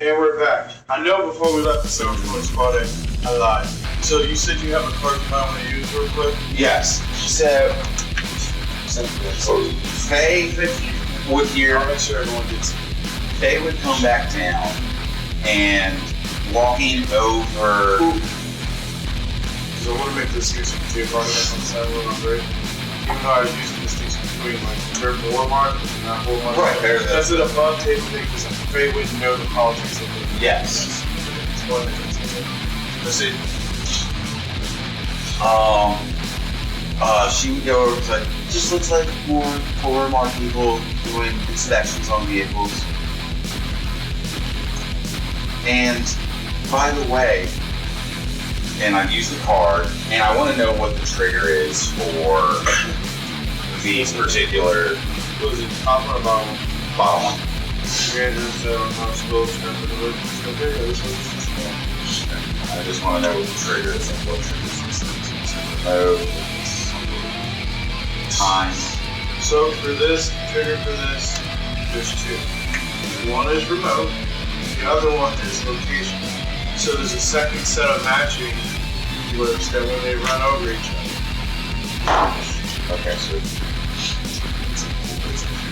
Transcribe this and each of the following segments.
And we're back. I know before we left the Silver Spot, I lied. So you said you have a card you might want to use real quick? Yes. So Faye would hear. I'll make sure everyone gets it. Faye would come back down and walking over. So I want to make this use of two part of this on 7 and on 3. Even though I was using distinction between like they're more marked and not more marked. Right, there it is. That's an above table thing because Faye wouldn't know the politics of it. Yes. It's one that comes in. Let's see. She would go over to like, just looks like more marked people doing inspections on vehicles. And by the way, and I've used the card, and I want to know what the trigger is for these particular. What is it? Top or bottom? Bottom one. I just want to know what the trigger is and what triggers these things. Time. So for this, trigger for this, there's two. One is remote, the other one is location. So there's a second set of matching works that when they run over each other. Okay, so it's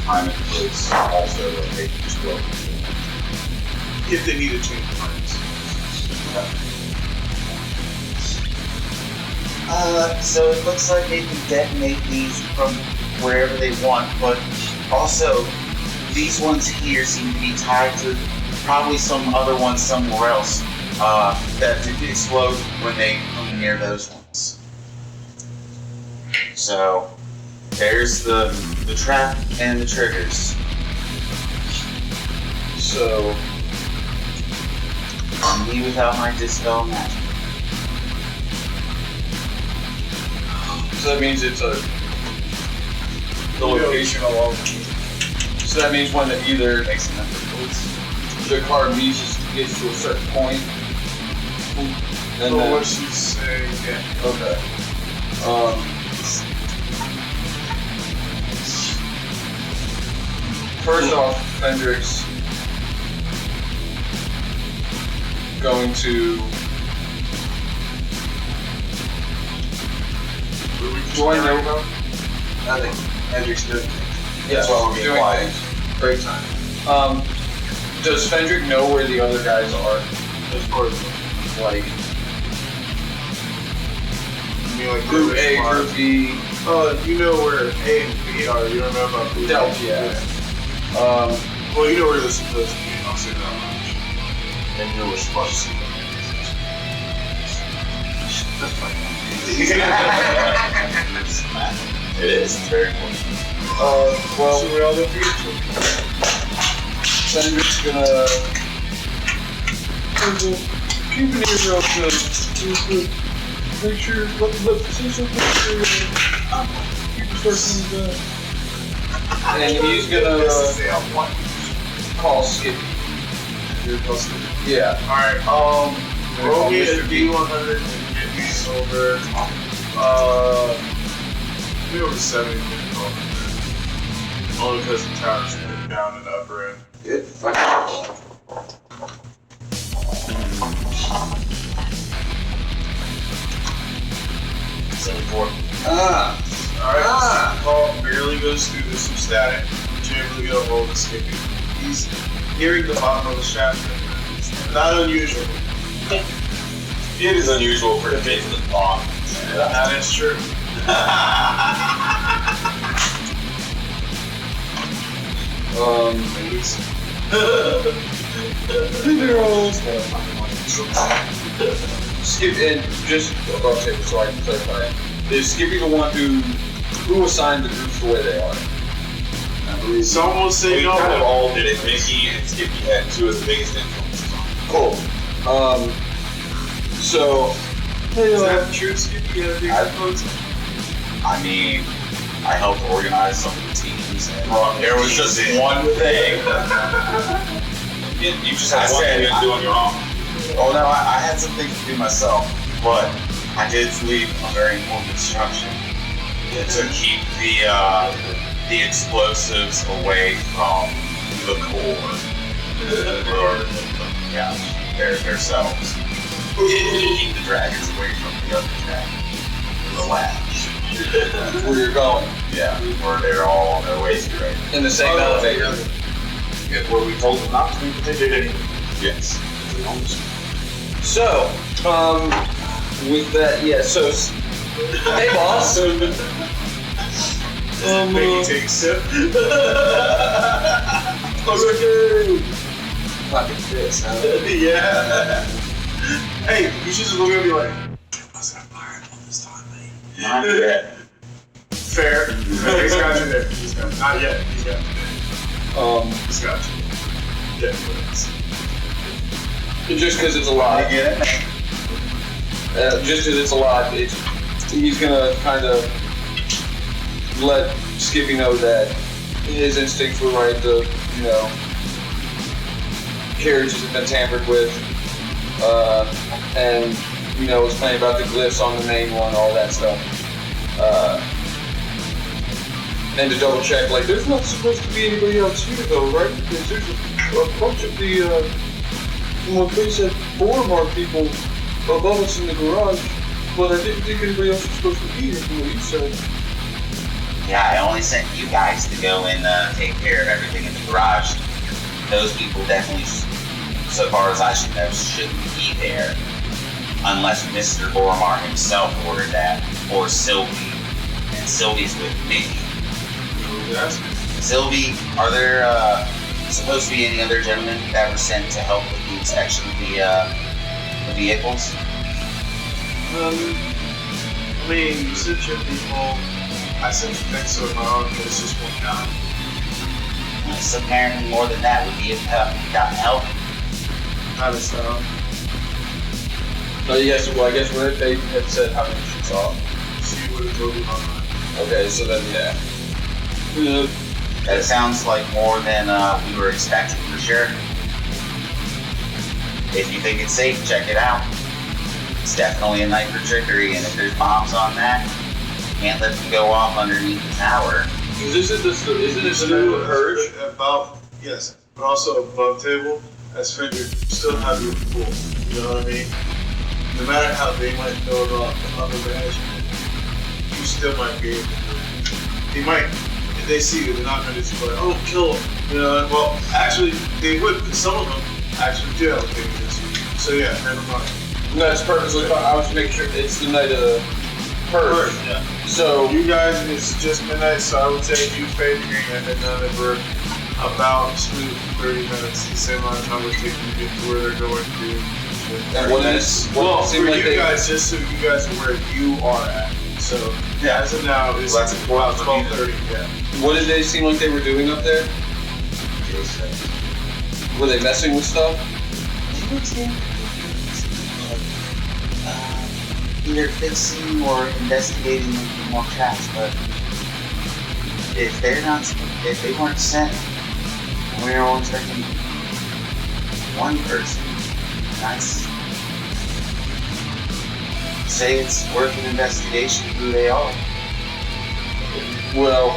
time includes also location as well. If they need to change plans. So it looks like they can detonate these from wherever they want, but also these ones here seem to be tied to probably some other ones somewhere else that didn't explode when they come near those ones. So there's the trap and the triggers. So me without my dispel magic. So that means it's the location alone. So that means when it either the card gets to a certain point. And then what she's saying, yeah. Okay. First off, Hendrix going to do I know? Nothing. Hendrix doing things. Yes, That's why we're being doing quiet. things. Great time. Does Fendrick know where the other guys are? As far as Like you mean like Group A, Group B? You know where A and B are. You don't know about Group Delta, A. yeah. Well, you know where they're supposed to be. I'll say that much. And you know where supposed to be. It is. It's very important. Well, So we all look beautiful. Fendrick's gonna keep an ear out to make sure, see some picture, people start coming back. And he's gonna call Skippy. Yeah. Alright, roll me a D100 and get me over, maybe over 70 minutes over. Only because the tower's down and upper end. Good. 74. Alright, Paul barely goes through with some static, but you're able to get a hold of Skippy. He's nearing the bottom of the shaft. Not unusual. It is unusual for the face of the bomb. That is true. Skip, and just okay, so I can clarify. Is Skippy the one who assigned the groups the way they are? Some will say We no. kind of all did it. Mickey and Skippy had two of the biggest influences on it. Cool. So Is that true, Skippy? You had a big influence? I mean, I helped organize some of the teams, and There was just one thing. You just had one thing to do on your own. oh no, I had some things to do myself, but I did leave a very important instruction to keep the explosives away from the core. Yeah, themselves. Keep the dragons away from the other dragon. The labs. Where you're going. Yeah, where they're all on their way to right. In the same elevator. Where we told them not to be, but they did anyway. Yes. So, with that, yeah, so, hey boss. Maybe take a sip. Fucking this, huh? Yeah. Hey, you should just look at me and be like, was it a fireball this time, mate? Not yet. Fair. He's got you there. He's got you. Not yet. He's got you there. He's got you. Yeah, please. Just because it's a lot. I get it. Just because it's a lot, he's gonna kind of let Skippy know that his instincts were right. The carriages have been tampered with, and was playing about the glyphs on the main one, all that stuff. And to double check, like, there's not supposed to be anybody else here though, right? Because there's a bunch of the one place that Boromar people above us in the garage, but I didn't think anybody else was supposed to be here from what you said. Yeah, I only sent you guys to go and take care of everything in the garage. Those people definitely, so far as I should know, shouldn't be there. Unless Mr. Boromar himself ordered that, or Sylvie. And Sylvie's with me. Sylvie, are there supposed to be any other gentlemen that were sent to help with the inspection of the vehicles? I mean, you sent your people. I sent you next to my own, but it's just one guy. So apparently more than that would be gotten help. Not as town. No, yes, well, I guess what they had said how many she saw. See what it told you online. Okay, so then, yeah. That sounds like more than we were expecting for sure. If you think it's safe, check it out. It's definitely a night for trickery, and if there's bombs on that, can't let them go off underneath the tower. Isn't it the urge? About, yes, but also above table, as Fender, still have your pool. You know what I mean? No matter how they might know about other management, you still might be able to do it. They might, if they see you, they're not going to just be like, oh, kill them. You know, well, actually, they would, because some of them actually do have a big issue. So yeah, never mind. No, it's perfectly fine. I was making sure it's the night of the purge. Yeah. So, You guys, it's just midnight, so I would say you fading and then for about 30 minutes, the same amount of time we're taking to get to where they're going to. and what is, Well, what for seemed like you they, guys, just so you guys are where you are at. So, Yeah. as of now, it's Well, that's about important for me 12:30, yeah. what did they seem like they were doing up there? Were they messing with stuff? Either fixing or investigating more traps, but if they weren't sent, and we were only expecting one person, that's say it's worth an investigation of who they are. Well,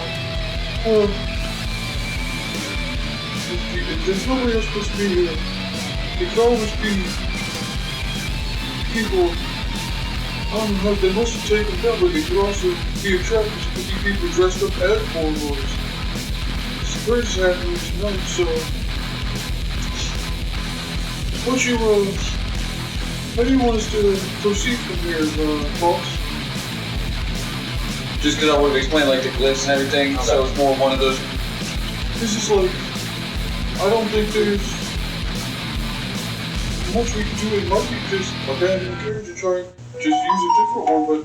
if there's nobody else supposed to be here, it could always be people. I don't know, they must have taken them, but they could also be attracted to be people dressed up as warlords. It's very sad news tonight, so. How do you want us to proceed from here, boss? Just because I would have explained like the glyphs and everything, so it's more one of those. This is like, I don't think there's much we can do. It might be just abandon the carriage and try and just use a different one, but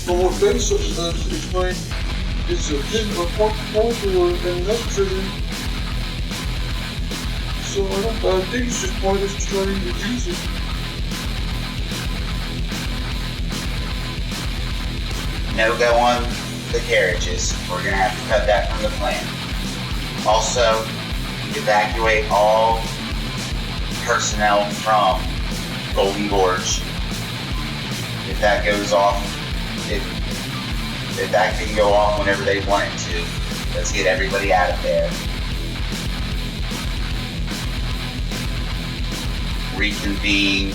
from what Base explained, it's a point or and that's trigger. So I think it's just pointless to try and use it. No go on the carriages. We're gonna have to cut that from the plan. Also, evacuate all personnel from Golden Gorge. If that goes off, if that can go off whenever they want it to, let's get everybody out of there. reconvene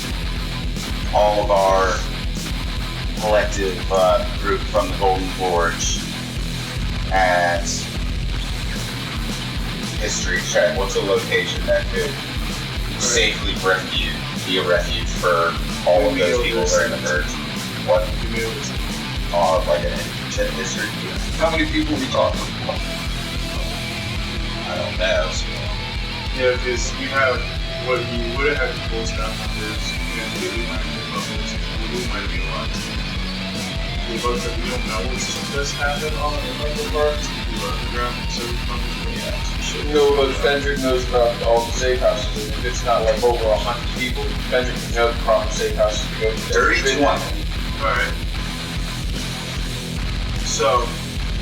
all of our collective group from the Golden Forge at history check. What's a location that could safely be a refuge for all of those people that are in the merge? What? Like an history? How many people are we talking about? I don't know. So. Yeah, because you have what you would have had full staff members, and we might be members, we might be a lot. We both that we don't know what's just happened on the parts, we were underground, so we No, but Fendrick knows about all the safe houses, and if it's not like over 100 people, Fendrick can know the proper safe houses to go to. 31. Alright. So,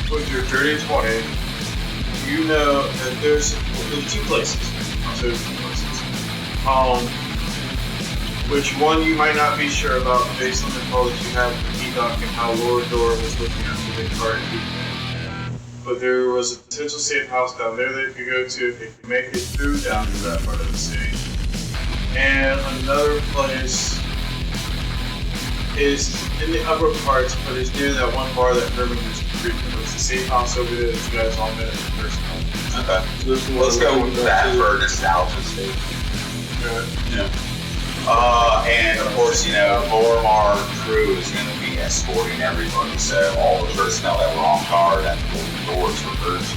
with your dirty 20, you know that there's two places. So there's two places. Which one you might not be sure about based on the call that you have with Enoch and how Lord Dora was looking after the card. But there was a potential safe house down there that you could go to if you could make it through down to that part of the city. And another place is in the upper parts, but it's near that one bar that Herman used to frequent. It's the safe house over there that you guys all met at the first time. Okay. Let's go with that for nostalgia's sake. Yeah. And of course, you know, Lorimar's crew is going to be escorting everybody, so all the personnel that were on guard at the Golden Doors for first.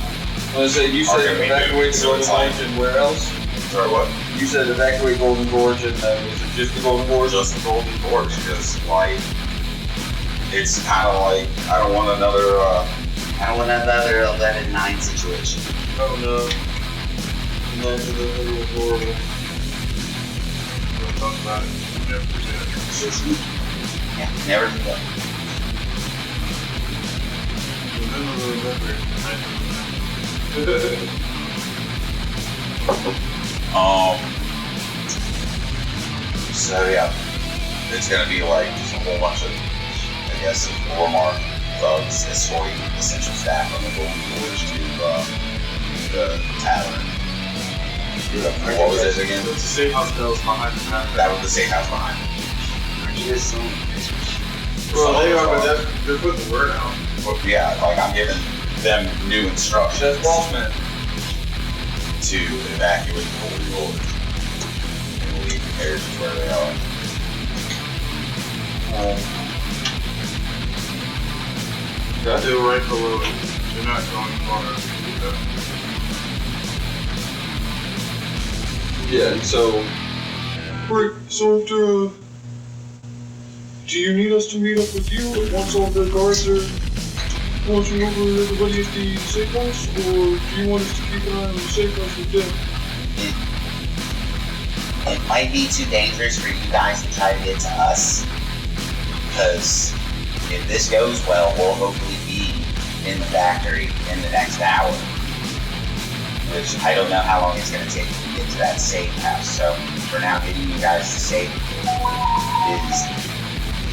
Well, so you said evacuate Golden Gorge and where else? Sorry, what? You said evacuate Golden Gorge and was it just the Golden Gorge? Just the Golden Gorge, because like it's kind of like I don't want another 11-9 situation. Oh no. Imagine the little horrible. We'll talk about it. Never forget. Yeah, never forget. So yeah, it's gonna be like just a whole bunch of, I guess, Lormar thugs escorting essential staff from the Golden Forge to the tavern. What was it again? It's the safe house that was behind the tavern. That was the safe house behind. Well, they are, but they're putting the word out. Well, yeah, like I'm giving them new instructions to evacuate the Golden Forge and leave the carriages where they are. They're right below it. They're not going far. Yeah, and so... Right, so do you need us to meet up with you once all the guards are watching over everybody at the safe house? Or do you want us to keep an eye on the safe house with them? It might be too dangerous for you guys to try to get to us, because if this goes well, we'll hopefully be in the factory in the next hour. Which I don't know how long it's going to take to get to that safe house. So for now, getting you guys to safety is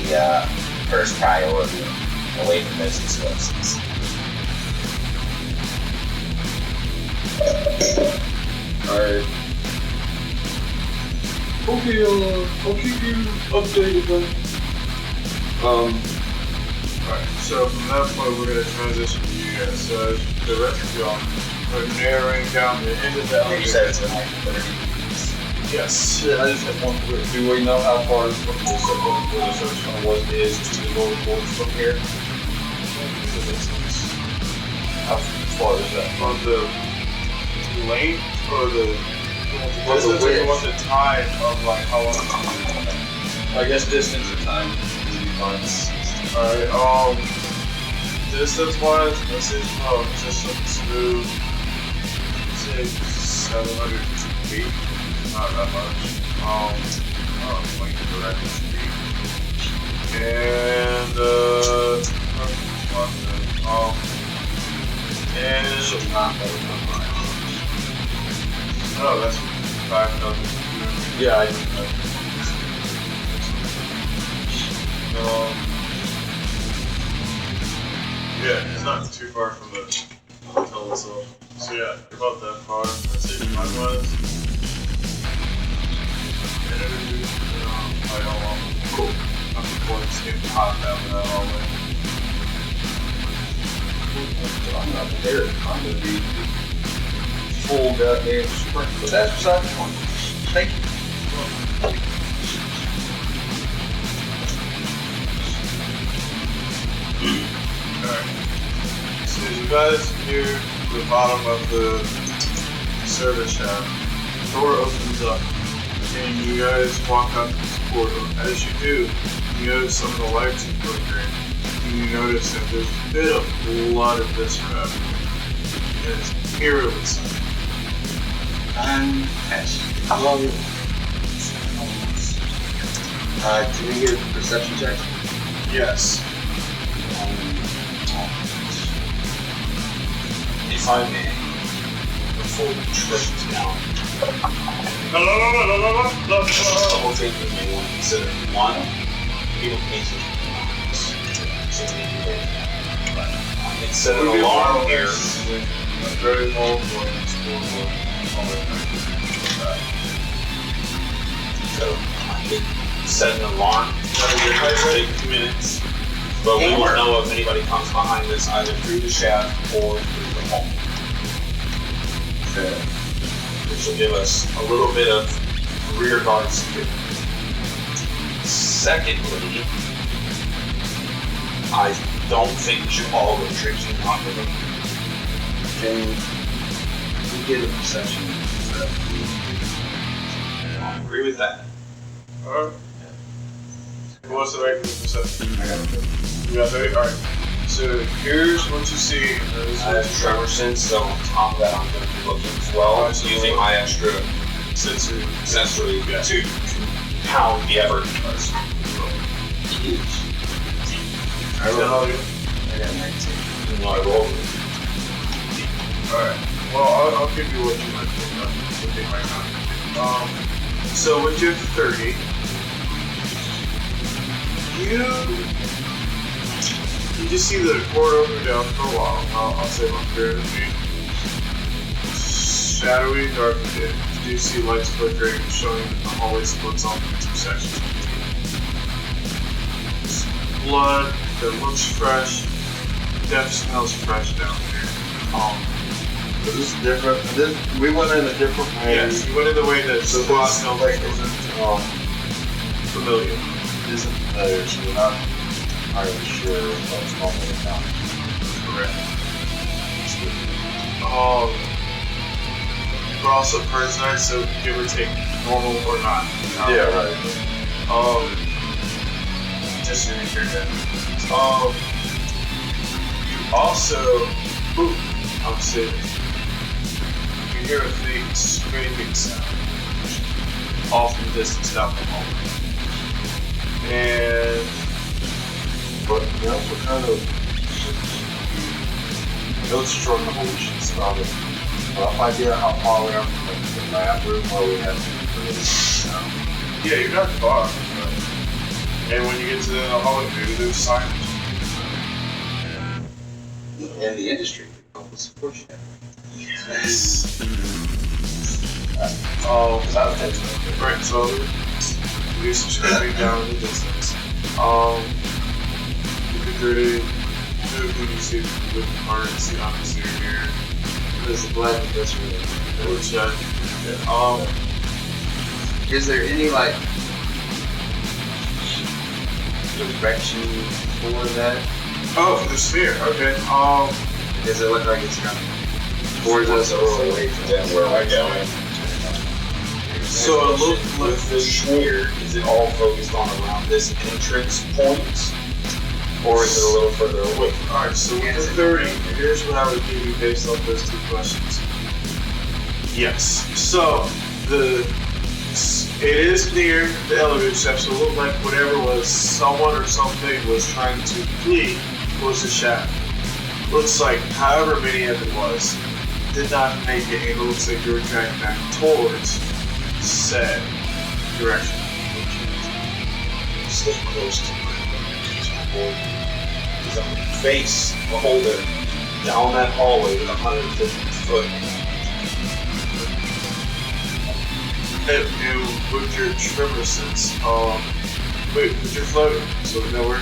the first priority away from those explosives. Alright. Okay, I'll keep you updated then. Alright, so from that point, we're going to transition to you guys. So the rest of y'all are narrowing down the end of the You said it's been like 30. Yes. Yeah, I just have one quick. Do we know how far from where the search tunnel is to the Golden Gorge from here? How far is that? On the length or the What's the distance, or width? you want the time of like how long? I guess distance or time would be fine. Alright, distance wise, this is just something smooth. Say 700 feet. Not that much. Like direct speed. And and no, that's 5,000. Yeah, Yeah, it's not too far from the hotel itself. So yeah, you're about that far. Let's see, time-wise. By how long? Cool. I'm going to get hot down that hallway. I'm not prepared. I'm gonna be full goddamn sprint. But that's beside the point. Thank you. Alright. So as you guys near the bottom of the service shaft, the door opens up and you guys walk up this corridor. As you do, you notice some of the lights are flickering. And you notice that there's a bit of blood in this room. And it's eerily silent. Do we get a perception check? Yes. If I may, before we trip down, a couple things we may want to consider. One, people can easily set an alarm here. Very low points, So I could set an alarm. It'll take 2 minutes. But we won't know if anybody comes behind us either through the shaft or through the hall. Okay. Which will give us a little bit of rear guard security. Secondly, I don't think we should all go drinking out of them. Can we get a perception? I agree with that. Alright. Who wants to make the perception? I got it. You got 30? Alright. So here's what you see. I have tremor sense, so on top of that, I'm going to be looking as well, using my extra sensory to pound the Eberron. I rolled. I got 19. No, I rolled. Alright. Well, I'll give you what you might think of. What you might not. So with your 30, you just see the corridor go down for a while. I'll say about 300 feet. Shadowy, dark pit. You do see lights flickering, showing that the hallway splits off into two sections. Blood that looks fresh. Death smells fresh down here. Is this different? We went in a different way. Yes, you went in the way that So blood this smells like familiar. isn't familiar, so we're not entirely sure what's normal about. Correct. We're also personalized, so give or take normal or not. Yeah, right. Just so you hear that. You also, I'll say this. You hear a faint scraping sound off in the distance down the hallway. And But we also kind of struck a whole shit about it. Rough idea how far we are from the lab room where we have to yeah, you're not far. And when you get to the hallway, maybe there's signage. in the industry. Support you. Yes. Right, so we do some scraping down in the distance. You can dirty, you see the parts, the opposite here. There's a black industrial. Which, Is there any like direction for that? oh, the sphere, okay. Does it look like it's coming towards us or away from us? Where am I going? So it looks like With the sphere, is it all focused on around this entrance point? Or is it a little further away? alright, so with the 30, here's what I would give you based off those two questions. Yes. So it is near the elevator steps, so it looked like whatever was someone or something was trying to flee was the shaft. Looks like however many of it was did not make it, and it looks like you were dragged back towards said direction. Stay close to my board. Because I'm going to face the holder down that hallway with 150 foot. And with your tremor sense, with your floating, so we know where.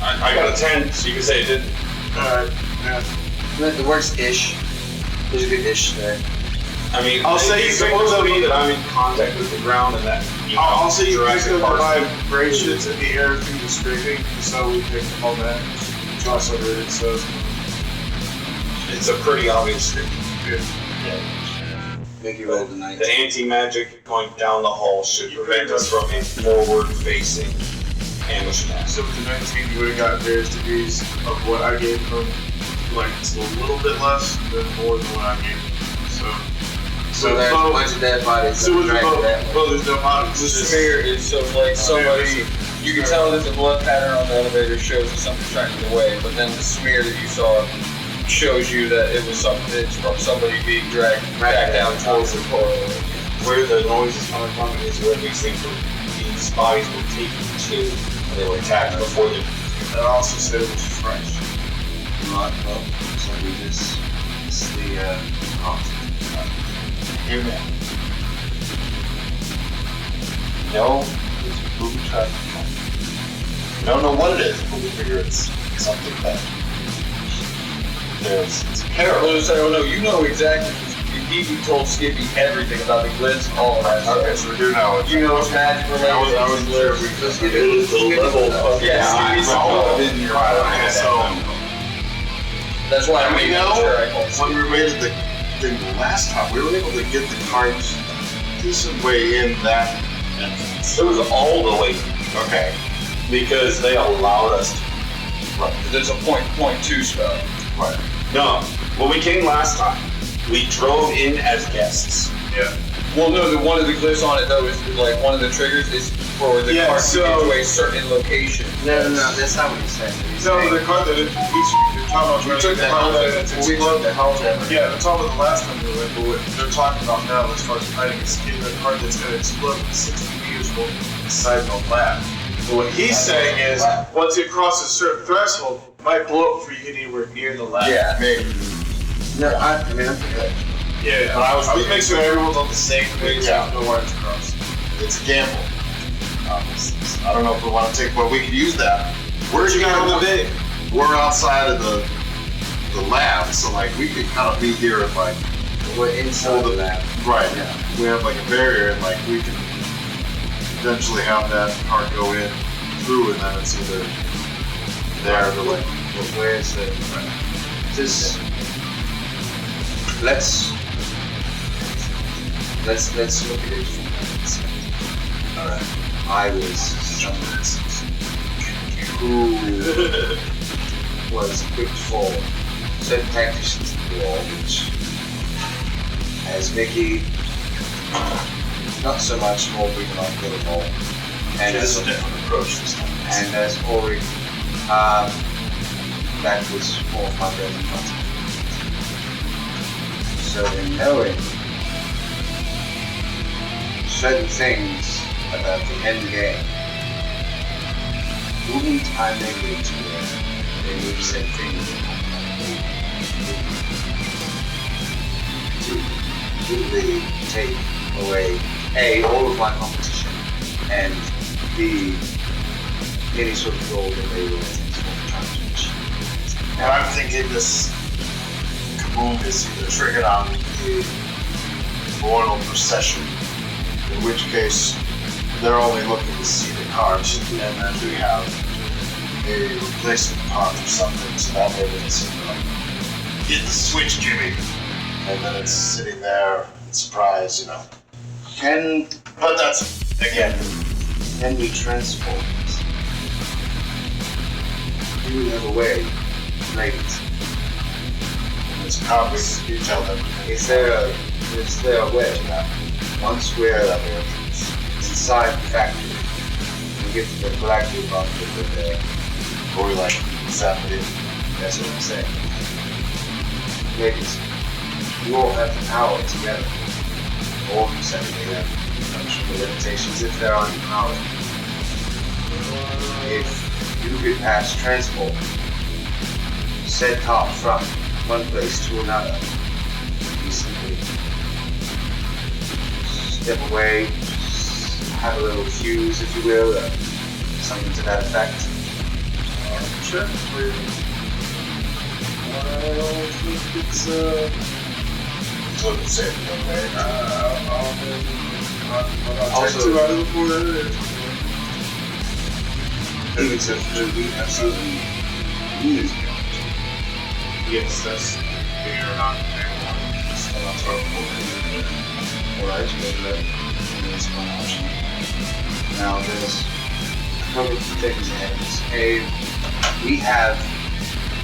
I got a 10, so you can say it didn't. Alright, yeah. The words ish. There's a good ish there. I mean, I'll say it's you supposed to picked be up- that I'm in contact with the ground and that, you know, I'll say you picked Jurassic up the Park. vibrations in the air through the scraping, so we picked up all that. Draw subverted, so It's a pretty obvious thing. Mickey rolled a 19. The anti-magic going down the hall should prevent us from a forward-facing ambush attack. So with the 19, you would have gotten various degrees of what I gave him. Like, it's a little bit less than more than what I gave him. So there's a bunch of dead bodies. So with the boat, there's no bodies. The It's just- smear is so like somebody. You can tell that the blood pattern on the elevator shows that something's tracking away, but then the smear that you saw shows you that it was something. It's from somebody being dragged back down towards the corridor. Where the noise is coming from is where these things were, these bodies were taken to, and they were attacked before they. That also said it was fresh. Well, so we just. It's the. Hear me. No, it's a booby trap. We don't know what it is, but we figure it's something bad. It's I terrible. was saying, oh no, you know exactly. You told Skippy everything about the glyphs, all of that Okay, stuff. so we do know it. You know it's magic related. I was sure we Let's just get it. The level of Yeah, in your Okay, so That's why I And we made know sure I called when we raided the thing last time, we were able to get the cards a decent way in that entrance. It was all the way Okay. because they allowed us to. There's a point two spell. Right. No, when we came last time, we drove in as guests. yeah. Well, no, one of the glyphs on it though is like one of the triggers is for the Yeah, card to get so- to a certain location. No, that's not what he's saying. He's No, saying the card that you're talking about we took the hell exploded. Yeah, that's all the last time we went, but what they're talking about now as far as fighting is getting a card that's going to explode 60 meters from inside the lab. But what he's saying is, once it crosses a certain threshold, it might blow up before you get anywhere near the lab. Yeah. Maybe. No, I mean, I'm good. Yeah, But I was making sure everyone's on the same page, so Yeah. there's no wires crossed. It's a gamble. I don't know if we want to take, well, we could use that. Where's you got the big? We're outside of the lab, so like we could kind of be here and like, We're inside the lab. right, Yeah. we have like a barrier and like we can eventually have that card go in through and then it's either there or like, But where is the? Just let's look at it from that perspective. All right. I was who was equipped for certain tactics of the war, which, as Mickey, not so much more bring on kill more, and it's as a different approach this time. and as Ulrich, that was more of my bread and butter. So in knowing certain things about the end game, wouldn't I make it to where they would set things to really take away A, all of my competition, and B, any sort of goal that they were trying to achieve. And I'm thinking this kaboom is either triggered on the royal procession, in which case they're only looking to see the cards, and then we have a replacement part or something, so that way they can see like, hit the switch, Jimmy, and then it's sitting there, surprise, you know. But that's, again, Can we transform it? Do we have a way to make it? it's probably, you tell them. Is there a way that once we're inside the factory, we get to the galactic bunker with the Or we like, zap it in. that's what I'm saying. Maybe we all have the power together. All of you said they have functional limitations if there aren't power. If you could pass transport, set top from one place to another, you simply step away, have a little fuse, if you will, or something to that effect. Sure. I don't think it's So it's safe, okay? I'll take 2 out of the 4 that it is. Even so, we absolutely need. Yes, that's figure out Alright, that's one option. Now there's a couple of things ahead of us. A, we have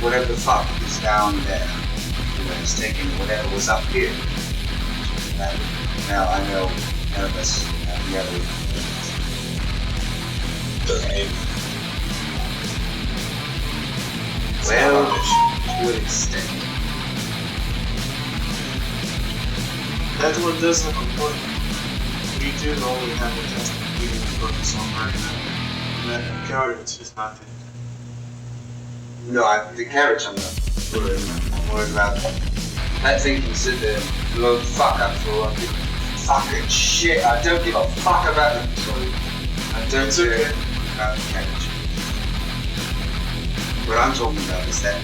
whatever the fuck is down there. It's taking whatever was up here. Now I know none of us have the other. Well, to an extent. That one does have a point. We do only have a test we can focus on right now. And that carrot is nothing. No, the carriage I'm not worried about. I'm worried about that thing can sit there and blow the fuck up for fucking shit. I don't give a fuck about it. Sorry. I don't care about the carriage. What I'm talking about is that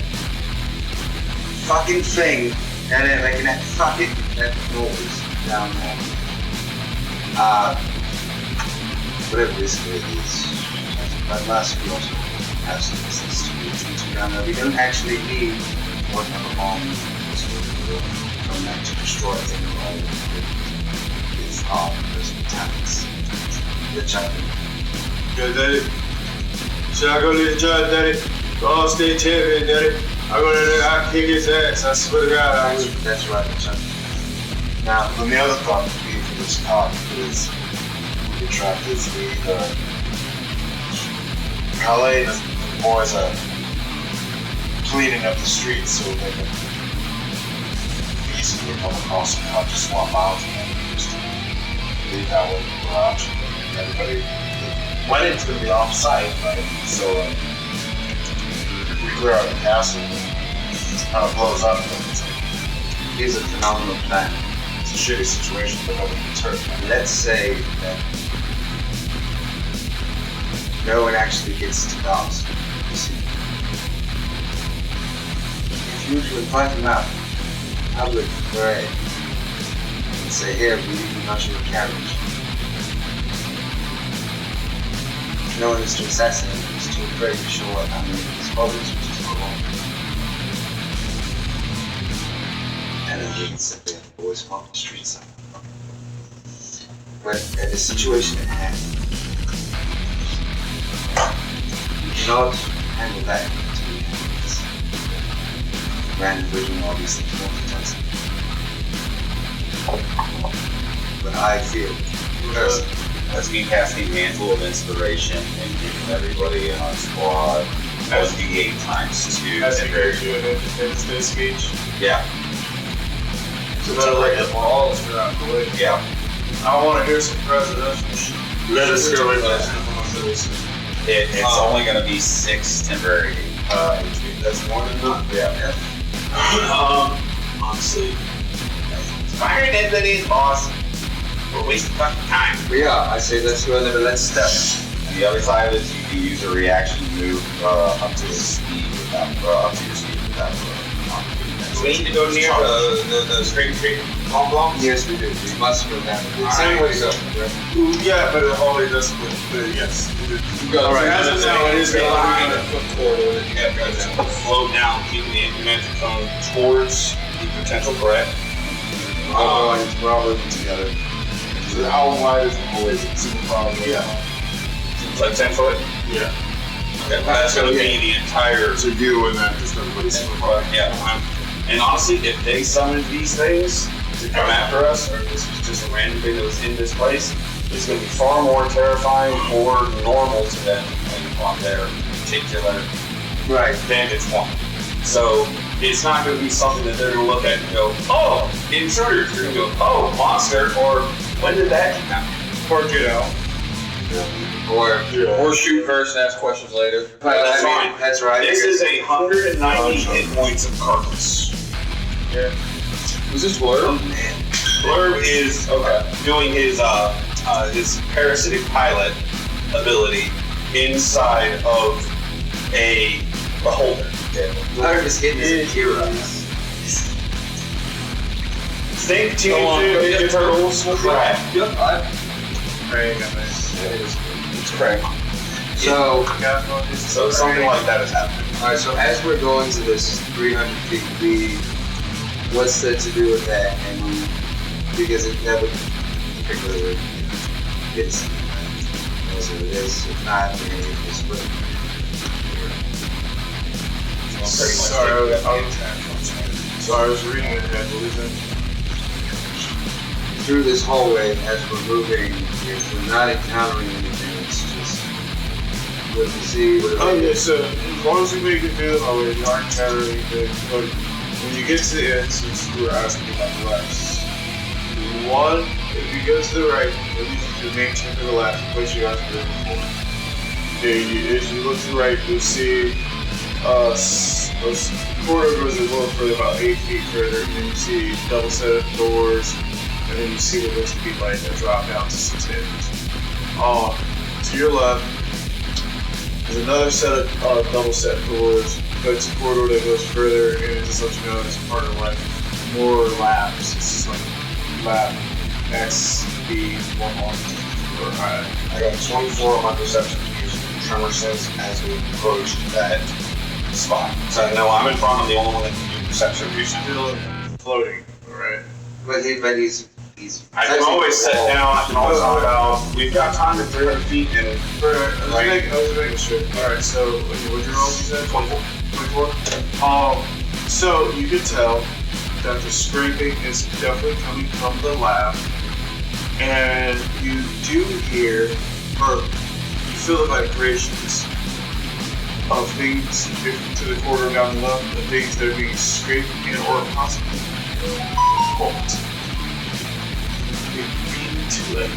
fucking thing down there making that fucking that noise down there. Whatever this word is. But last we also have some business to be attended down there. We don't actually need one of the bombs from that to destroy things with those metallics. The champion. Good, Daddy. So I go to the judge, Daddy. Oh, state champion, Daddy. I'm gonna kick his ass. I swear to God, I will. That's right, the champion. Now, then the other thought would be for this talk is we could try this either Calais, the boys are cleaning up the streets so they can easily come across and not just swap out and just leave that way the garage. Everybody, wedding's gonna be off site, right? So if we clear out the castle, it kind of blows up. But it's Here's a phenomenal plan. a shitty situation, but nobody gets hurt. Let's say that no one actually gets to dance. You see. If you were to invite them out, public parade, and say, here, we need to rush your carriage. No one is to assassinate them, it's too afraid to show up how many exposures which is no longer. And then we can sit there and always walk the streets up. But at the situation at hand, we cannot handle that until we handle this. Grand vision, all these things multitasking. But I feel, personally, As we cast the mantle of inspiration and giving everybody in our squad as D8 times 2. As you go to an independence day speech. Yeah. So that'll like the balls throughout the way. Yeah. I want to hear some presidential shit. Let us go with that. It's only going to be 6 temporary. That's more than enough. Yeah. Honestly, Fire everybody's boss. We're wasting fucking time. we are. I say let's go and let's step. And the other side is you can use a reaction move up to your speed without. do we need to go near the straight long blocks? Yes, we do. We must go down. It's the only way to go. Right? Yeah, but it only doesn't look good. Yes. All right. As of now, it is going to Flow down, keeping the magic cone towards the potential threat. We're all working together. So how wide is the hallway? Is it super far away? Yeah. Like 10 foot? Yeah. Okay, that's going to be the entire. So you and then just everybody super far. Yeah. And honestly, if they summoned these things to come after us, or this was just a random thing that was in this place, it's going to be far more terrifying or normal to them on their particular vantage point. So it's not going to be something that they're going to look at and go, oh, intruders. They're going to go, oh, monster, or when did that happen? Or get out. Or shoot first and ask questions later. That's fine. That's right. This is 190 hit points of carcass. Was this blur? Oh man. Blurb is doing his parasitic pilot ability inside of a beholder. Blurb is hitting his hero. Think Teenage Mutant Ninja Turtles. Crap. Yep, It's correct. So something like that is happening. Alright, so as we're going to this 300 feet, what's that to do with that? And because it never particularly hits as it is, if not, then it's what. Sorry, I was reading ahead. What was that? Through this hallway, as we're moving, if we're not encountering anything, it's just what we see. Oh yeah, so as long as we make it through the hallway, you aren't encountering anything. But when you get to the end, since we were asking about the left, one, if you go to the right, it leads you to the main chamber to the left, the place you guys were before. Okay, as you look to the right, you'll see this corridor goes a little further, about 8 feet further, and then you see a double set of doors, and then you see what looks to be like a drop down to some stairs. To your left, there's another set of double set doors, but it's a corridor that goes further, and it just lets you know it's part of like more labs. It's just like lab X, B, 1, or high. I got 24 on my perception using tremor sense as we approached that spot. So I know I'm in front, I'm the only one that can do perception vision. Still floating, alright? But he's. I can always sit down, I can always talk about, we've got time at 300 feet and I was making sure. Alright, so what'd you roll, you said? 24. 24? So you could tell that the scraping is definitely coming from the lab, and you do hear, or you feel the vibrations of things to the corridor down below, the things that are being scraped and or possibly pulled. To it.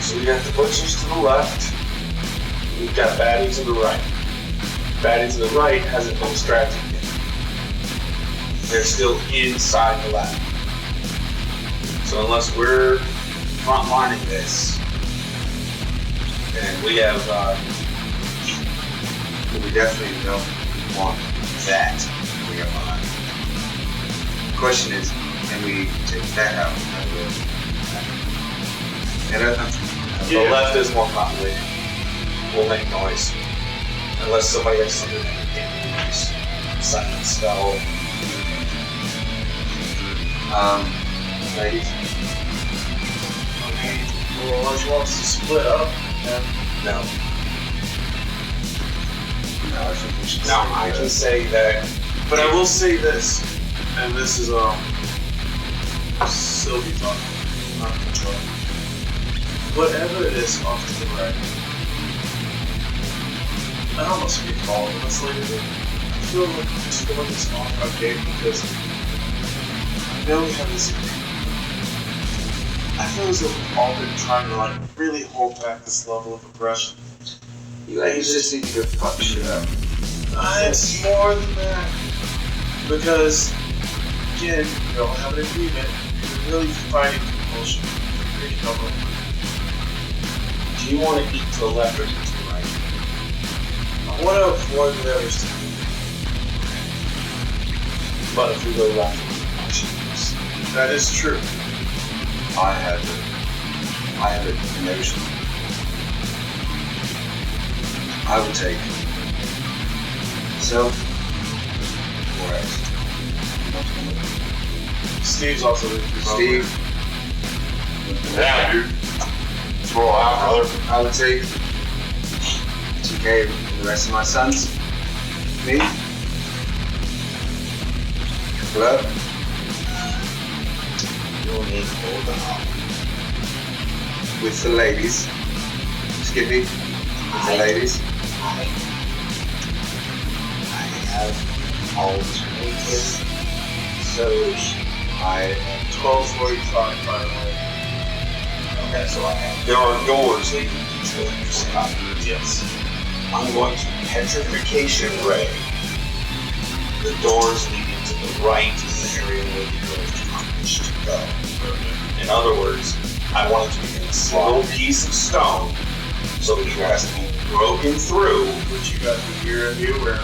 So we got the butchers to the left, we've got Batty to the right. Batty to the right hasn't been distracted yet. They're still inside the lab. So unless we're frontlining this, and we have, We definitely don't want that we are behind. The question is, can we take that out? the left is more populated. We'll make noise. Unless somebody has something that we can't do noise. Silent spell. Ladies? Well, unless you want us to split up, No. No, I think we should. Now I can say that. but I will say this, and this is Sylvie talking, not control. Whatever it is off to the right, I almost get following us later. I feel like just going this off our game because I know we have this agreement. I feel as though we've all been trying to like really hold back this level of aggression. You just need to fuck shit up. It's more than that. Because, again, we all have an agreement. We're really fighting compulsion. Pretty cover. Do you want to eat to the left or eat to the right? I want to avoid whatever's doing. But if we go left, That is true. I have a notion. I would take self or X. Steve's also with you. Steve, Yeah, dude. Let's roll out, brother. I would take TK and the rest of my sons. Me. Hello? You'll need to hold on. With the ladies. Skippy. With the ladies. I have alternative solution. I 12:45, by the way. Okay, so I have. there are doors leading to the Yes. I'm going to petrification ray the doors leading to the right area where the girl is accomplished to go. In other words, I want it to be in a single piece of stone, so it either has to be broken through, Which you got the gear of you wearing.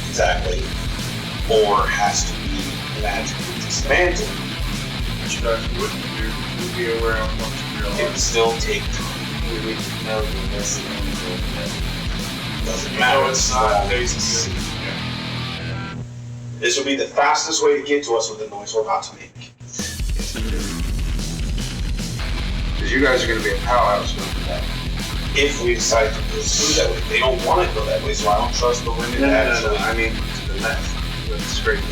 exactly, or has to be magically dismantled. Which you guys wouldn't do. Would be aware of once you It would realize. still take time. We would know the missing angel. Doesn't You matter. know it's not facing It's- you. This will be the fastest way to get to us with the noise we're about to make. Because you guys are going to be a powerhouse with that. If we decide to pursue that way, they don't want to go that way, so I don't trust the women to actually. I mean, to the left. With the scraping.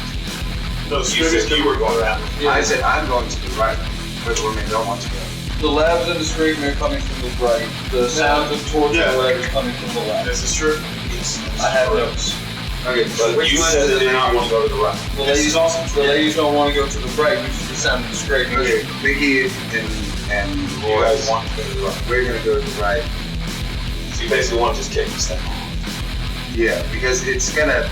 No, You said you were going that way. I said I'm going to the right, where the women don't want to go. The labs and the screaming are coming from the right. The sounds of torture Yeah. and whatever is coming from the left. This is true. I have notes. Okay, But which you one said is that the they don't lady? want to go to the right. The ladies don't want to go to the right, which is the sound of the scraping. Okay, Vicky and You Roy, guys want to go to the right. we're going to go to the right. So you basically want to just kick this thing off. Yeah, because it's going to...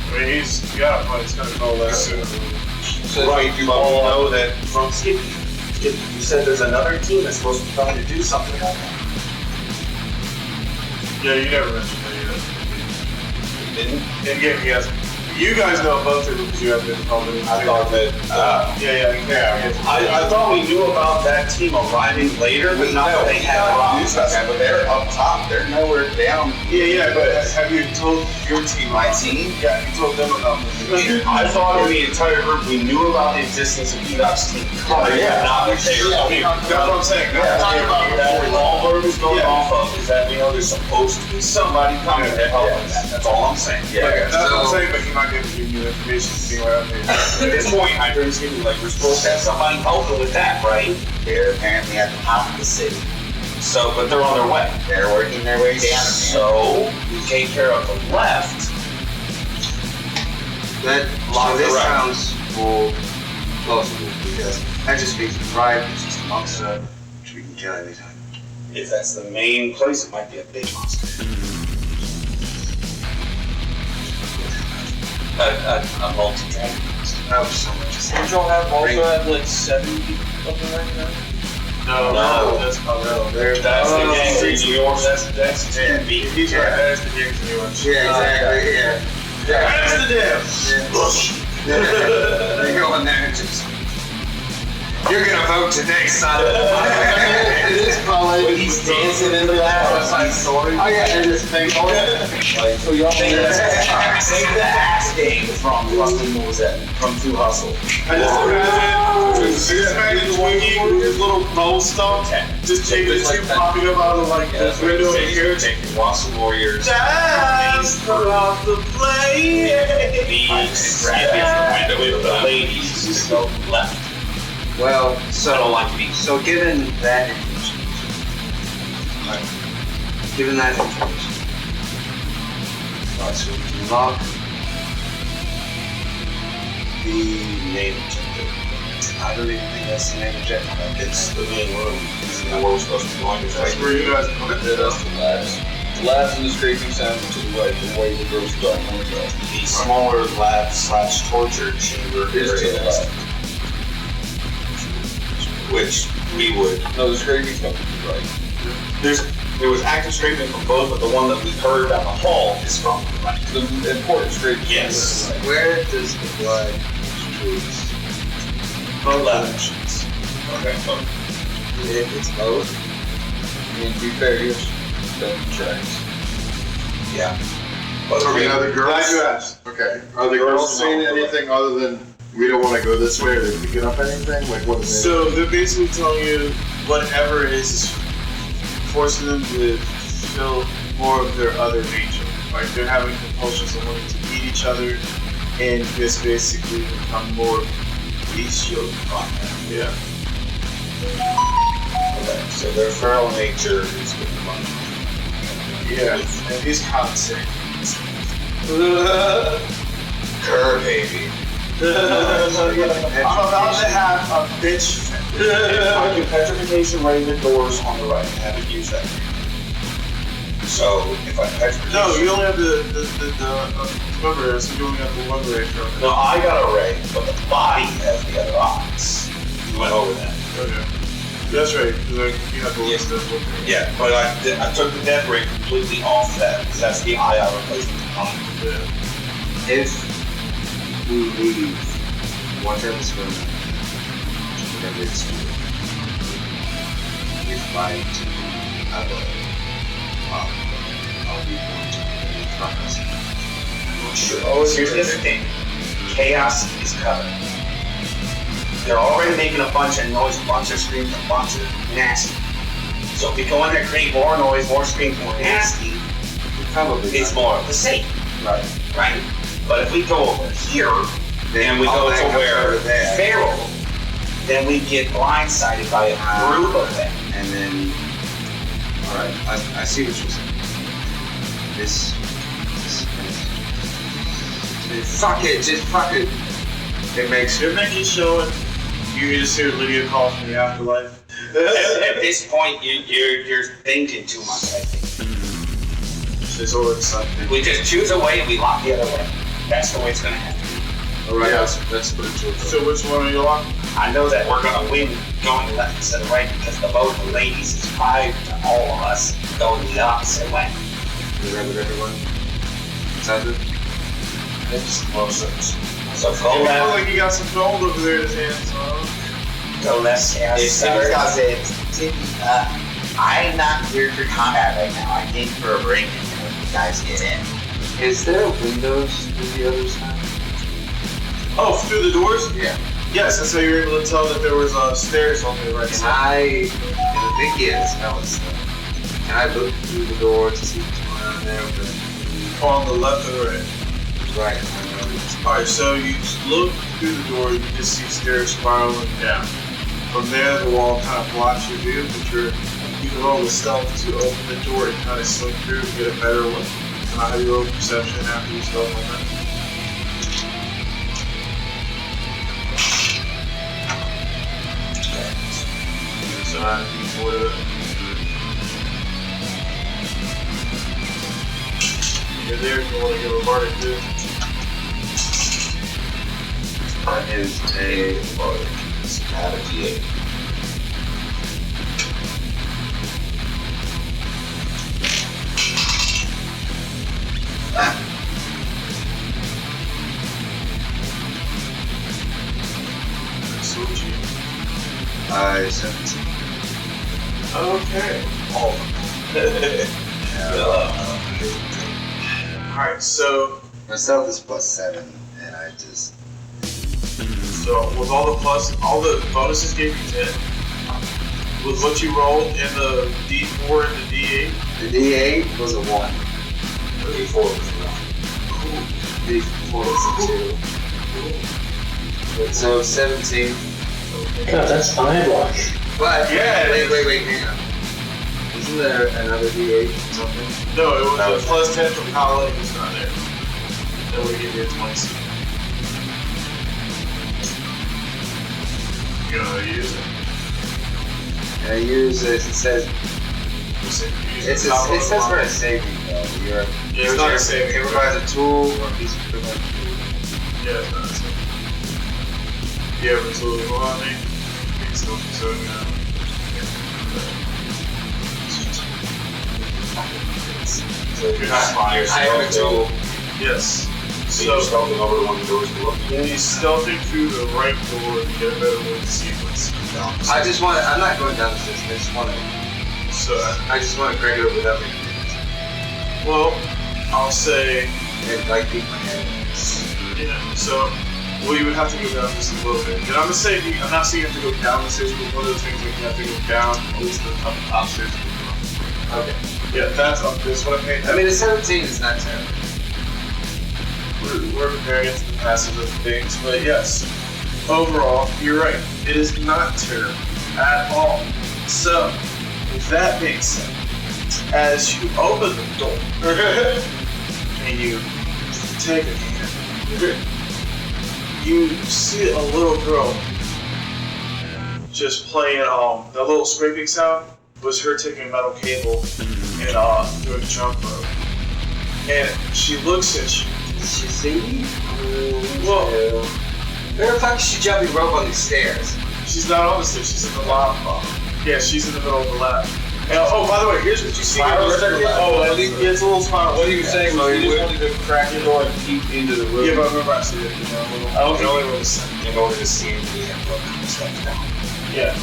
I mean, he's got a point. It's gonna go less soon. So Right, but we know that from Skippy. Skippy, you said there's another team that's supposed to be coming to do something like that. Yeah, you never mentioned that yet. You didn't? And again, he hasn't. You guys know both of them because you have been involved in it. I thought that, Yeah. I thought we knew about that team arriving later, but not that they had arrived. But they're up top, they're nowhere down. Yeah, but have you told your team? My team? Yeah, you told them about this. I thought in the entire group we knew about the existence of Edoc's team. Not that they were coming. That's what I'm saying. Yeah, That's talking about that revolver is going Yeah. off of is that we know there's supposed to be somebody coming to help with that. That's all I'm saying. Okay, that's what I'm So- saying, but he might be able to give you information to see what At this point, I heard him like we're supposed to have somebody helping with that, right? They're apparently at the top of the city. So, but they're on their way. They're working their way down. So we take care of the left. That, Lock so this the right. sounds more plausible, because that just means the right, it's just a monster, which we can kill anytime. If that's the main place, it might be a big monster. A multi-dragon monster. Oh, so much. Don't y'all have also have like 70 something like that? No, that's probably no. That's the gangs in New York. That's the Yeah, beat. he's right. That's the games you want. Yeah, exactly, yeah. That's the damn. They go in there and just... You're gonna vote today, son. It is probably... He's dancing in the lab. I got in this thing. Like, So y'all Take the ass game from fucking, what was that? From Two Hustle. I just imagine Twinkie with his little bow stump, just taking the two popping up out of like the window in here. Take your Watson Warriors. Dance throughout the play. The window with the ladies to go left. Well, I don't like me. so given that information, so we can lock the main objective. I don't even think that's the main objective. It's the main room. This is where we're supposed to be going. That's where you guys put it. Yeah, that's the labs. The labs and the scraping sound to the right, the way the girls don't want to go. The smaller lab/torture chamber Is to the areas, left. which we would. No, the scraping's coming to the right. There was active scraping from both, but the one that we heard down the hall is from the right. The important scraping Yes. is to the right. Where does the blood streaks? Both directions. Okay. If it's both, I mean, to be fair, here's the tracks. Yeah. But I mean, are the girls? Glad you asked. Okay. Are the girls saying anything other than we don't want to go this way? Are they picking up anything? Like what is it? So they're basically telling you whatever it is forcing them to feel more of their other nature. Like they're having compulsions of wanting to eat each other and just basically become more bestial. Yeah. Okay, so their feral nature is with the money. Yeah. And he's constant. Cur baby. I'm about to have a bitch. I can petrification raven doors on the right. I haven't used that. So if I petrification... No, you only have the remember, so you only have the one ray from it. No, I got a ray, but the body has the other eyes. You went over that. Okay. That's right, because you have the list of what ray. Yeah, but I took the death ray completely off that, because that's the eye I replaced with the eye. Yeah. If we leave one type of swim, whatever it's we find I'll be going to front us. Sure. Oh, here's the thing. Chaos is coming. They're already making a bunch of noise, a bunch of screams, a bunch of nasty. So if we go in there, create more noise, more screams, more nasty, Probably it's not. more of the same. Right. Right? But if we go over here, and we all go that to comes where over there. feral, then we get blindsided by a group of them. And then, alright, I see what you're saying. This fuck it, just fuck it. It makes You're making sure you just hear Lydia call from the afterlife. At this point, you're thinking too much, I think. She's all excited. We just choose a way and we lock the other way. That's the way it's gonna happen. alright. Yeah. Let's put it to it. So which one are you on? I know that we're gonna win going left instead of right because the vote of the ladies is 5 to all of us going the opposite way. You remember everyone? Sounds good? Makes the most sense. So You go feel left, like you got some gold over there in his hands, huh? go left, I'm not here for combat right now. I came for a break and help you guys get in. Is there windows to the other side? Oh, through the doors? Yeah. Yes, that's how you were able to tell that there was stairs on the right Can side. I think yes, that was can I look through the door to see what's going on there? On the left or the right? Right. Alright, so you look through the door, you just see stairs spiraling down. From there, the wall kind of blocks your view, but you can roll with stealth to open the door and kind of slip through and get a better look. How do you roll perception after you stealth on that? So I before the you're there if you want to give a bardic too. That is a Strategy. So cheap. 17. Okay. Alright, so My stealth is +7, and I just with all the bonuses gave you 10. With what you rolled in the D4 and the D8. the D8 was a 1. D4 was D4 was a 2. So 17. God, that's eyewash. But Yeah, it wait, hang on. Isn't there another D8 or something? No, it was That a was- plus 10 from Colin, was not there. That would give you a 20. You know how to use it. And I use it. It says it says for a saving though. You're It's not a saving. It provides a tool or a piece of equipment. Yeah, it's not a saving. You have a tool to go on me? It's still so So you're not fire. I have a tool. Yes. So you're stealthing over to one of the doors to look. He's stealthing through the right door to get a better look to see what's down. I just want. I'm not going down the stairs. I just want to. So, I just want to crank it up without making it. well, I'll say, And like beat my head. so, well, you would have to go down just a little bit. And I'm gonna say, I'm not saying you have to go down the stairs, but one of the things like you have to go down, at least the top stairs. Okay. Yeah, that's up. This what I made. I mean, a 17 is not terrible. We're comparing it to the passive of things, but yes, overall, you're right. It is not terrible at all. So, with that being said, as you open the door and you take a hand, you see a little girl just playing. The little scraping sound was her taking a metal cable and do a jump rope. And she looks at you. Did she see me? Well, Where the fuck is she jumping rope on these stairs? she's not on the stairs, she's in the lab. Yeah, she's in the middle of the lab. And, oh, by the way, here's what you see. Oh, I think it's a little spiral. What are you saying, though? You just wanted to crack the door and peek into the room. Yeah, but I remember I said it. I don't know what it was. In order to see him, we have to look at the steps down. Yeah.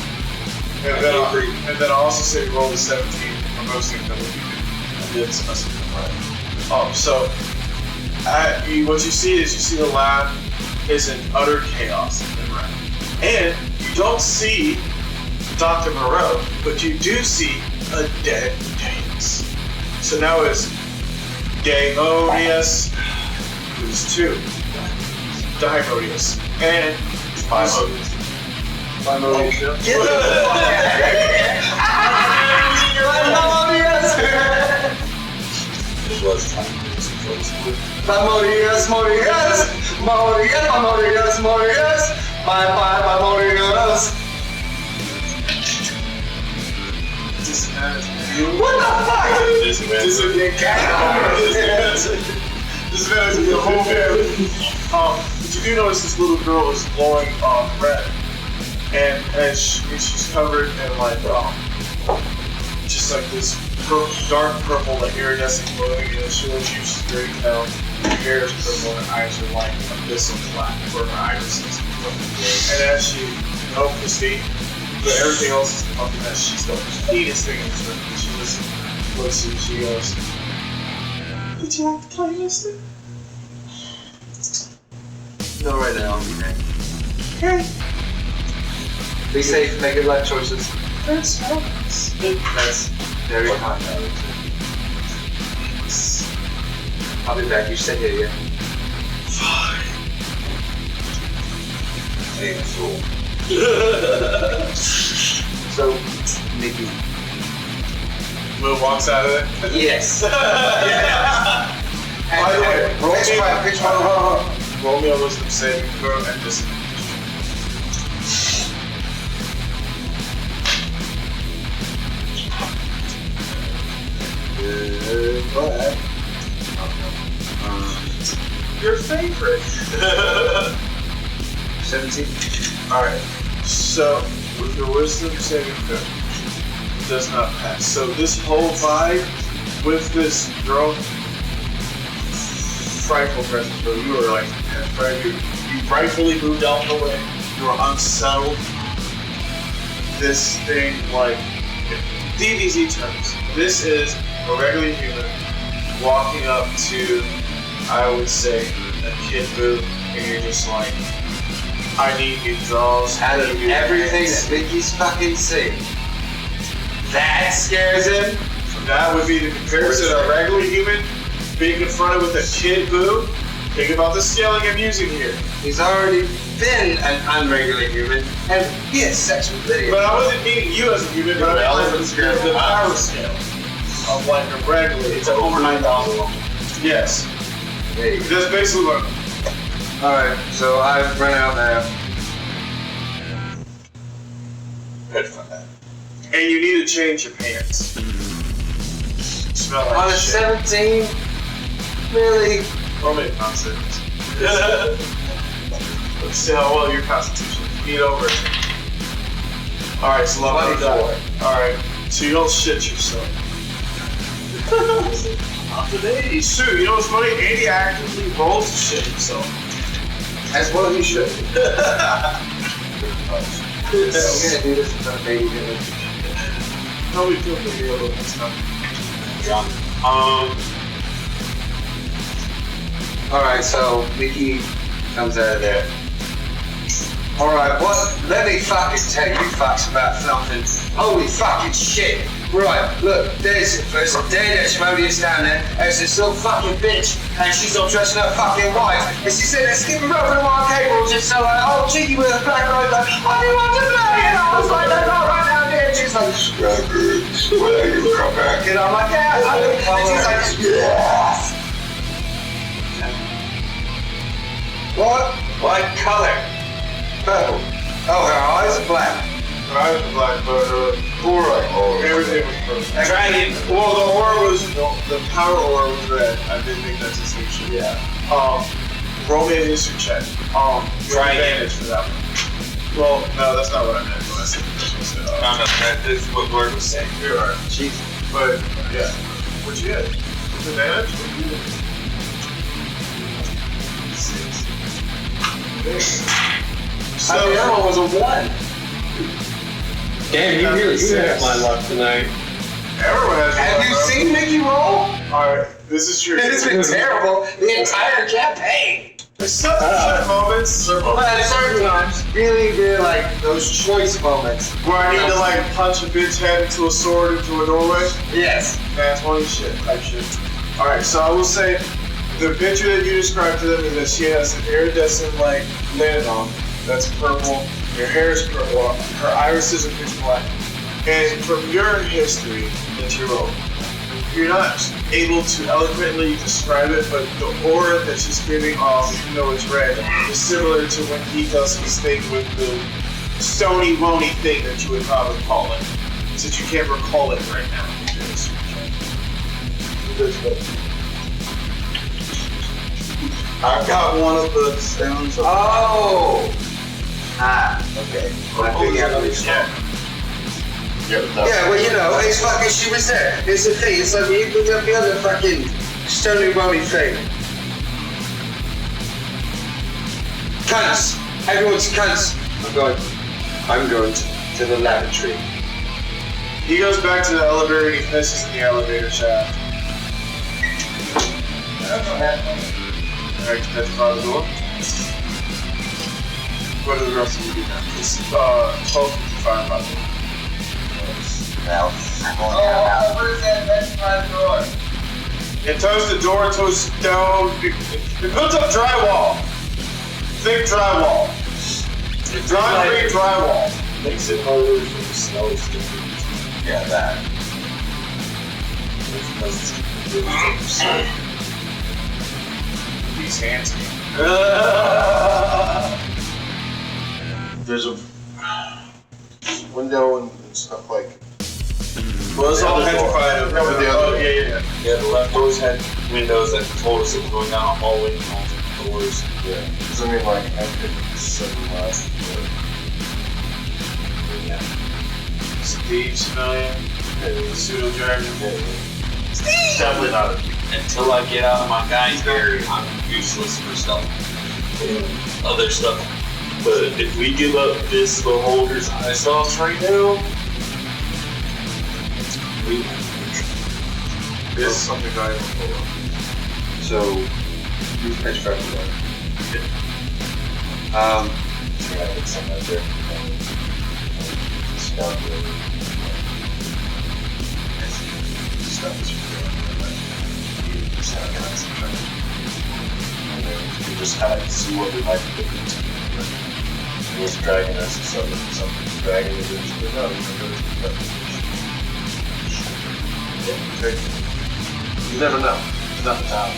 And then I also said roll the 17 for most things that would be good. I did specify. Right. So what you see is the lab is in utter chaos. And you don't see Dr. Moreau, but you do see a dead Daeus. So now it's Daemonius, who's 2. Daemonius. And Bimodius. Bimodius. Get the fuck out of here! It was trying to do some close. Bimodius, Modius, Modius, Modius, Modius, bye, Modius. What the fuck? Disadvantage the whole family. But you do notice this little girl is glowing red, and she's covered in like just like this dark purple, like iridescent glowing, and she looks you, she's very pale. Her hair is purple, and her eyes are like abyssal black, or her irises. And as she Christine, but everything else is fucking that she's the cleanest thing in this room. She just looks and she goes, "Would you like to play, mister?" No, right now. Okay. Be safe, make good life choices. That's nice. That's very kind of you. I'll be back. You stay here, yeah? Fine. Damn fool. So, Nikki. Will walks out of it. Yes. By the way, pitch roll me a wisdom saving throw and just. Your favorite. 17. Alright, so with your wisdom saving throw, it does not pass. So this whole vibe with this girl, frightful presence, so you were like, you rightfully moved out of the way, you were unsettled. This thing, like, DBZ terms, this is a regular human walking up to, I would say, a kid booth, and you're just like, I need new dolls. Out of everything that Mickey's fucking seen, that scares him. That would be the comparison of a regular human being confronted with a kid boo. Think about the scaling I'm using here. He's already been an unregular human, and he has sex with Lydia. But I wasn't meaning you as a human, but I meant the power scale of like a regular. It's over 9,000. Yes. There you go. That's basically what. Alright, so I've run out there. And you need to change your pants. You smell like On a shit. 17, really? Or maybe not 17. Let's see how well your constitution is. Beat over it. Alright, so level 24. Alright, so you don't shit yourself. Not today. Sue, you know what's funny? Andy actively rolls to shit himself. As well you should. We're gonna do this without baby dinner. Probably feel pretty good about this stuff. Alright, so Mickey comes out of there. Alright, what? Let me fucking tell you fucks about something. Holy fucking shit. Right, look, there's a dead Ashmodius down there. There's this little fucking bitch, and she's all dressed in her fucking white. And she's sitting there skipping rope in the white cable, just so like, oh, cheeky with a black robe, like, I do want to play. And I was like, that's not right now, dear. And she's like, will you come back? And I'm like, yeah, I do. And she's like, yes. What? What color? Purple. Oh, her eyes are black. eyes were black, but everything was purple. Dragon. Well, the aura was, the power aura was red. I did think that's distinction. Yeah. Roll me an instant check. Dragon. Advantage for that one. Well, no, that's not what I meant when I said this. No, that is what Gordon was saying. You're right. Jeez. But, yeah. What'd you get? Advantage? What'd you get? 6. So, I mean, that one was a 1. Damn, you really have my luck tonight. everyone has Have you seen Mickey roll? Alright, this is true. It's been terrible the entire campaign. There's such shit moments But at certain times, really good, like those choice moments. where I need to like punch a bitch head into a sword into a doorway. Yes. That's one shit type shit. Alright, so I will say the picture that you described to them is that she has an iridescent like linen on that's purple. Her hair is purple. Her irises are pitch black. And from your history that you wrote, you're not able to eloquently describe it, but the aura that she's giving off, even though it's red, is similar to when he does his thing with the stony, wony thing that you would probably call it. Since you can't recall it right now. I've got one of the stones. Oh! Ah, okay. I figured out what it's Yeah. Yeah, well, you know, it's fucking, she was there. It's the thing, it's like when you picked up the other fucking stony rummy thing. Cunts! Everyone's cunts! I'm going to the lavatory. He goes back to the elevator and he pisses in the elevator shaft. Alright, that's by the door. What do the rest of you do now? It's 12:55 by the door. Well, I'm going out. where's that door? It turns the door into a stone. It puts up drywall. Thick drywall. Concrete drywall. Makes it harder for the snow to Yeah, that. These hands. There's a window and stuff like. Well, it's all petrified of. No, but the other- Yeah. Yeah, the left doors had windows that told us it was going down a hallway and multiple doors. Yeah. Because I mean, like, I picked 7 last. Steve, civilian, pseudo dragon. Definitely not a. Until I get out of my guy's area, I'm useless for stuff. Other stuff. But if we give up this beholder's eye sauce right now, we This is something I don't know. So, who's petrified for that? Yeah, it's something right there. Stuff is and then you just kind of see what we might be looking to. What's dragging us, something's dragging us into the no, okay. You never know. Nothing's out.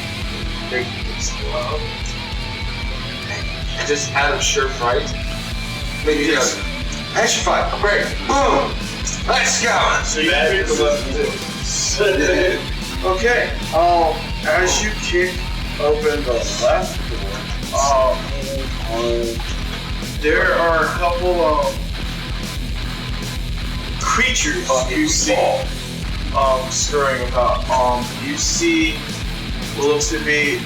Just out of sheer fright. Maybe just petrified. Great. Boom. Let's go. So you pick the left. Okay. As you kick open the left door, there are a couple of creatures you see scurrying about. You see what looks to be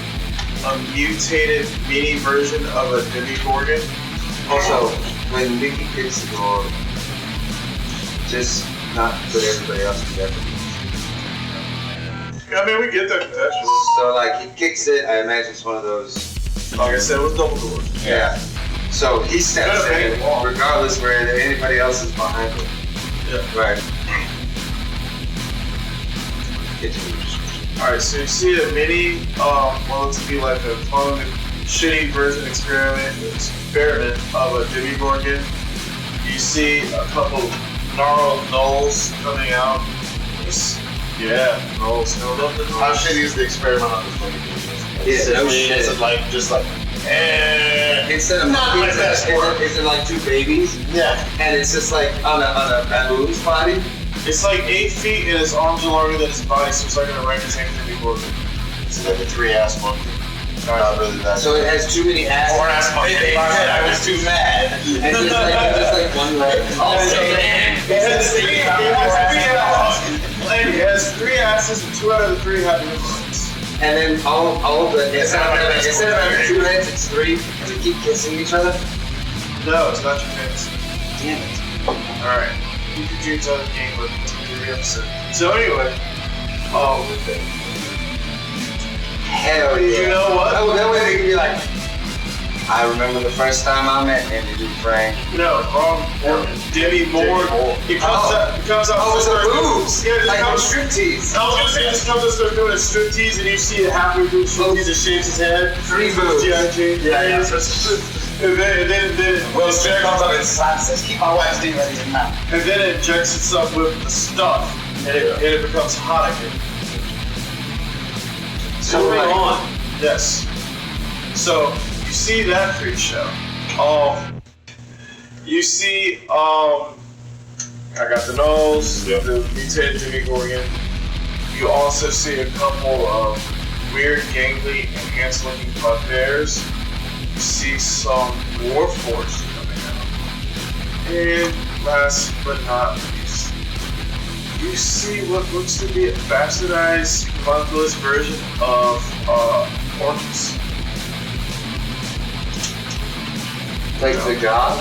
a mutated mini version of a Demigorgon. Also, when Mickey kicks the door, just not put everybody else together. I mean, we get that potential. So, like, he kicks it, I imagine it's one of those. Like I said, it was double doors. Yeah. So he steps Got a big in, wall. regardless where anybody else is behind him. Yeah. Right. Alright, so you see a mini, what looks to be like a clone, shitty version experiment of a Demigorgon. You see a couple gnarled gnolls coming out. Yeah, gnolls. How shitty is the experiment on this one? Yeah, no shit. Is it like, just like, eh? instead of Not my best work. is it like two babies? Yeah. And it's just like on a baboon's body? It's like 8 feet and his arms are longer than his body, so it's like an orangutan before. It's like a 3-ass monkey. Not really that. So it has too many asses. 4-ass monkey. I was too mad. And just like one leg. It has 3 asses, and 2 out of the 3 have limbs. And then all of the instead of having 2 heads, it's 3 to keep kissing each other. No, it's not your face. Damn it. Alright. You can do another game, but it's a good episode. So anyway, Hell yeah. you know what? Oh, that way they can be like, I remember the first time I met him, dude, Frank. No, Demi Moore. It comes out. It comes out. Oh, it's a boobs. Yeah, Like comes. striptease. I was gonna say this comes out starts doing a striptease, and you see it halfway through striptease, it shakes his head. 3 boobs. Yeah. And then Will Smith comes up and says, keep my wife's demon in your mouth. and then it injects itself with the stuff, and it becomes hot again. So moving on. Yes. So you see that freak show. You see I got the nose, the mutated Jimmy Gorgon. You also see a couple of weird, gangly, enhanced-looking bugbears. You see some warforged coming out. And last but not least, you see what looks to be a bastardized, homunculus version of Orcus. Like the god?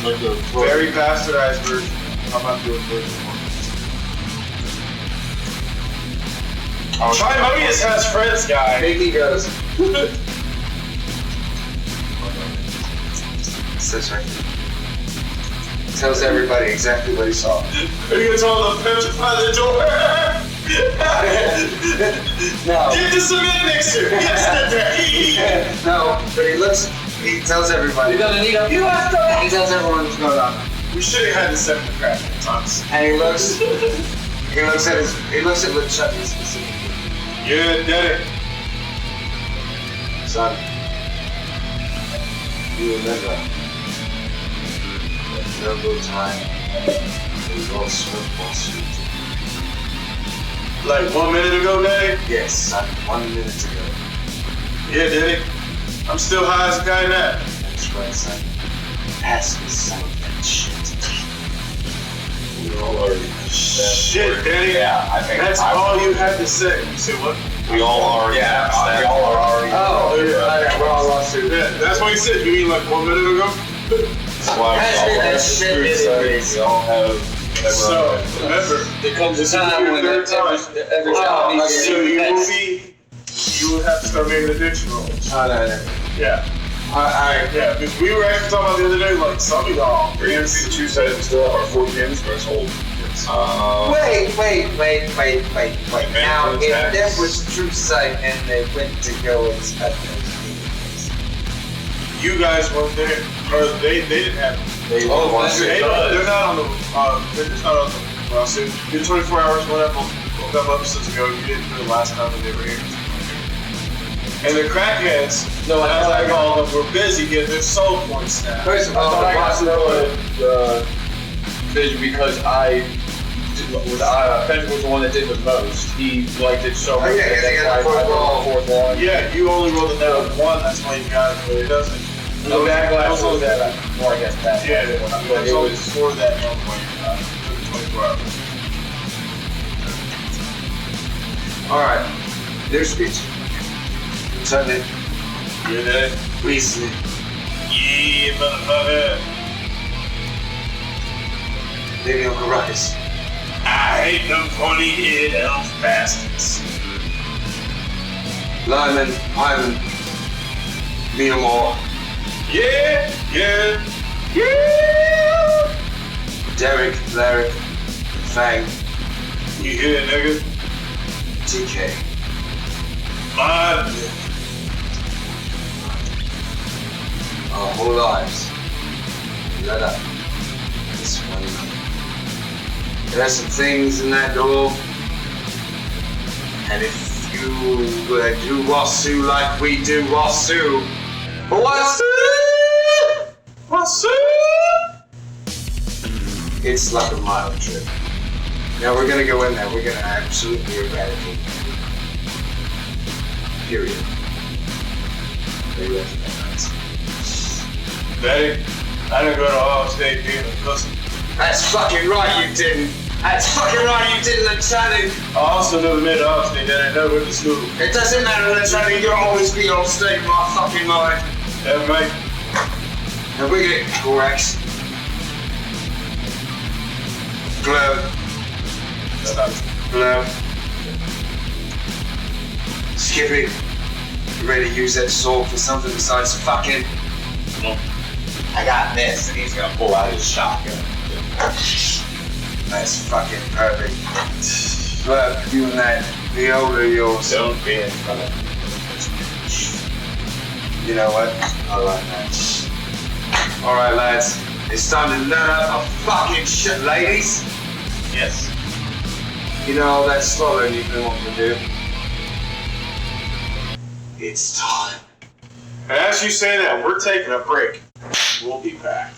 Like a Very bastardized version. Homunculus version of Orcus. Trimonius has friends, guy. Mickey goes. Sits right there. Tells everybody exactly what he saw. Are you gonna tell them to petrify the door? No. Get the cement mixer! Yes, No, but he tells everybody. You're gonna need a He tells everyone what's going on. We should have had the second crash times. And he looks at LeChucky specifically. Yeah, Daddy. Son, you remember that terrible time we all swift lawsuit? Like 1 minute ago, Daddy? Yes, son, 1 minute ago. Yeah, Daddy. I'm still high as a guy now. That's right, son. Ask me some of that shit. We all already. Shit, Daddy. Yeah, I think That's all you had to say. You say what? We all already. Yeah, we all are already. Oh, yeah, we're all lawsuit. Yeah, that's what you said. You mean like 1 minute ago? That's why Pass me that shit, anyways. we all have. So, remember, There comes a this will be time your when third time. every time he So you will have to start making addiction rolls. No. Yeah. Alright. Yeah, because we were actually talking about the other day, like, some of y'all. We're gonna see the 2 sides and still have our 4 pins threshold. Wait. Now, if tax. that was true sight and they went to go inspect those demons. You guys weren't there. Or they didn't have. They Oh, want that's to it. They're not on the. They're just not on the lawsuit. You're 24 hours, whatever. A couple episodes ago, you didn't do it last time that they were here. And the crackheads, No, I as thought I call them, were busy getting their soul points snapped. First of all, I got to know the vision because Patrick was the one that did the most. He liked it so much. Oh, yeah, 'cause he got the fourth wall. Fourth wall. Yeah, you only rolled a net of 1, that's why you got it, but it doesn't. No backlash was that. Well, I guess that. Yeah, But it's it only was. for that one point you got. It took 24 hours. alright. Their speech. Lieutenant Get it? Weasley. Yeah, motherfucker. Lady Uncle Ruckus. I hate them pointy-headed elf bastards. Lyman, Ivan. Neomore. Yeah. Derek, Larry. Fang. You hear it, nigga? TK. Man. Our whole lives. Let up. This one. There are some things in that door. And if you do Wasu like we do Wasu, What's What's up? It's like a mild trip. Now we're gonna go in there, we're gonna absolutely eradicate it. Period. They recognize. Daddy, I didn't go to Ohio State being a pussy. That's fucking right you didn't. That's fucking right you didn't, Lieutenant. I also never made Ohio State, Daddy. I never went to school. It doesn't matter, Lieutenant, you'll always be on state in my fucking mind. Yeah, mate. Now we're gonna Gorax. Glow. Glow. Skippy, you ready to use that sword for something besides fucking? I got this, and he's gonna pull out his shotgun. That's fucking perfect. Glow, you and that viola of yours. Don't be in front of me. You know what? I like that. Alright, lads. It's time to nut up a fucking shit, ladies. Yes. You know all that swallowing you've been wanting to do? It's time. And as you say that, we're taking a break. We'll be back.